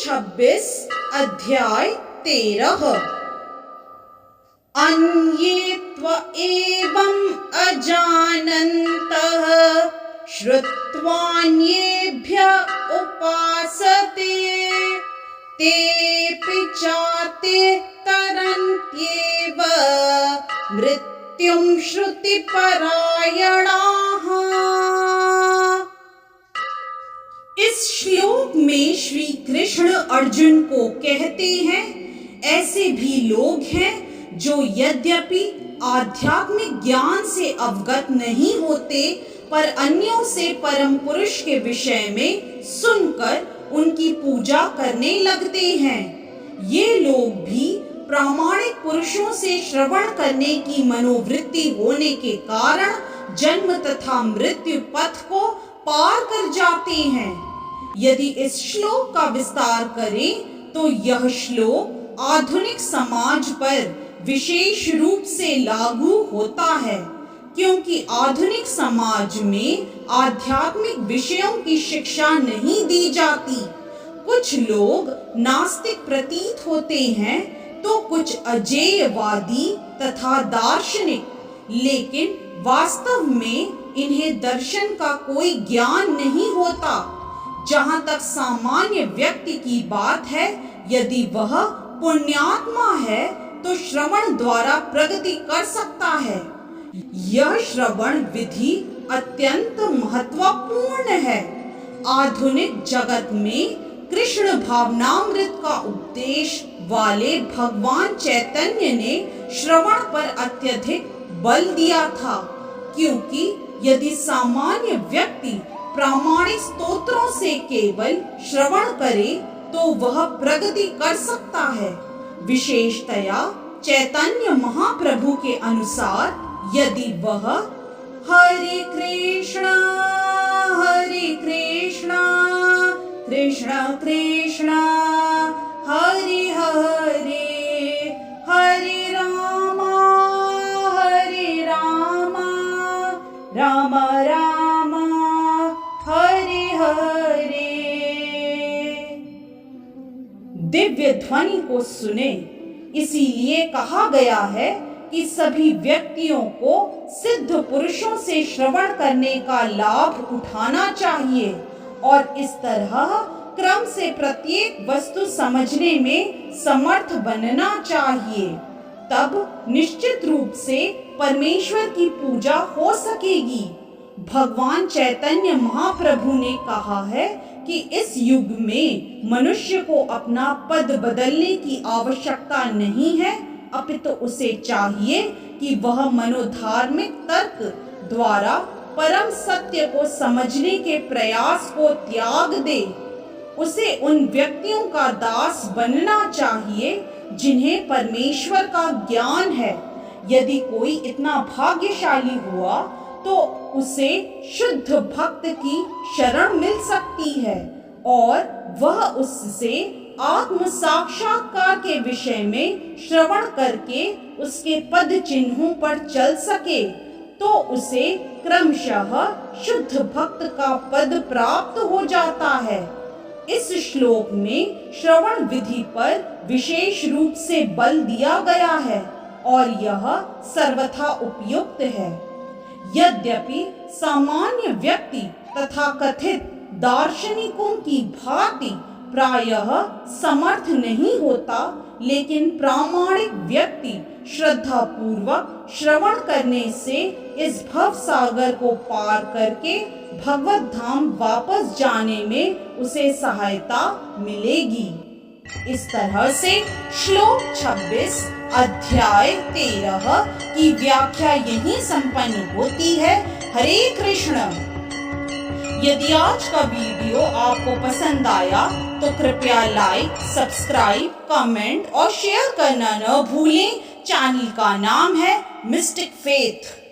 26 अध्याय 13। अन्ये त्व एवं अजानन्तः श्रुत्वान्येभ्य उपासते तेऽपि चाते तरन्त्येव मृत्युं श्रुतिपरायणाः। इस श्लोक में श्री कृष्ण अर्जुन को कहते हैं, ऐसे भी लोग हैं जो यद्यपि आध्यात्मिक ज्ञान से अवगत नहीं होते, पर अन्यों से परम पुरुष के विषय में सुनकर उनकी पूजा करने लगते हैं। ये लोग भी प्रामाणिक पुरुषों से श्रवण करने की मनोवृत्ति होने के कारण जन्म तथा मृत्यु पथ को पार कर जाते हैं। यदि इस श्लोक का विस्तार करें तो यह श्लोक आधुनिक समाज पर विशेष रूप से लागू होता है, क्योंकि आधुनिक समाज में आध्यात्मिक विषयों की शिक्षा नहीं दी जाती। कुछ लोग नास्तिक प्रतीत होते हैं तो कुछ अजेयवादी तथा दार्शनिक, लेकिन वास्तव में इन्हें दर्शन का कोई ज्ञान नहीं होता। जहाँ तक सामान्य व्यक्ति की बात है, यदि वह पुण्यात्मा है तो श्रवण द्वारा प्रगति कर सकता है। यह श्रवण विधि अत्यंत महत्वपूर्ण है। आधुनिक जगत में कृष्ण भावनामृत का उपदेश वाले भगवान चैतन्य ने श्रवण पर अत्यधिक बल दिया था, क्योंकि यदि सामान्य व्यक्ति प्रामाणिक स्तोत्रों से केवल श्रवण करे तो वह प्रगति कर सकता है। विशेषतया चैतन्य महाप्रभु के अनुसार यदि वह हरे कृष्ण कृष्ण कृष्ण हरे हरे हरे राम राम राम हरे हरे दिव्य ध्वनि को सुने। इसीलिए कहा गया है कि सभी व्यक्तियों को सिद्ध पुरुषों से श्रवण करने का लाभ उठाना चाहिए और इस तरह क्रम से प्रत्येक वस्तु समझने में समर्थ बनना चाहिए। तब निश्चित रूप से परमेश्वर की पूजा हो सकेगी। भगवान चैतन्य महाप्रभु ने कहा है कि इस युग में मनुष्य को अपना पद बदलने की आवश्यकता नहीं है, अपितु उसे चाहिए कि वह मनोधार्मिक तर्क द्वारा परम सत्य को समझने के प्रयास को त्याग दे। उसे उन व्यक्तियों का दास बनना चाहिए जिन्हें परमेश्वर का ज्ञान है। यदि कोई इतना भाग्यशाली हुआ तो उसे शुद्ध भक्त की शरण मिल सकती है और वह उससे आत्म साक्षात्कार के विषय में श्रवण करके उसके पद चिन्हों पर चल सके, तो उसे क्रमशः शुद्ध भक्त का पद प्राप्त हो जाता है। इस श्लोक में श्रवण विधि पर विशेष रूप से बल दिया गया है और यह सर्वथा उपयुक्त है। यद्यपि सामान्य व्यक्ति तथा कथित दार्शनिकों की भांति प्रायः समर्थ नहीं होता, लेकिन प्रामाणिक व्यक्ति श्रद्धा पूर्वक श्रवण करने से इस भव सागर को पार करके भगवत धाम वापस जाने में उसे सहायता मिलेगी। इस तरह से श्लोक 26 अध्याय 13 की व्याख्या यहीं संपन्न होती है। हरे कृष्ण। यदि आज का वीडियो आपको पसंद आया तो कृपया लाइक, सब्सक्राइब, कमेंट और शेयर करना न भूलें। चैनल का नाम है मिस्टिक फेथ।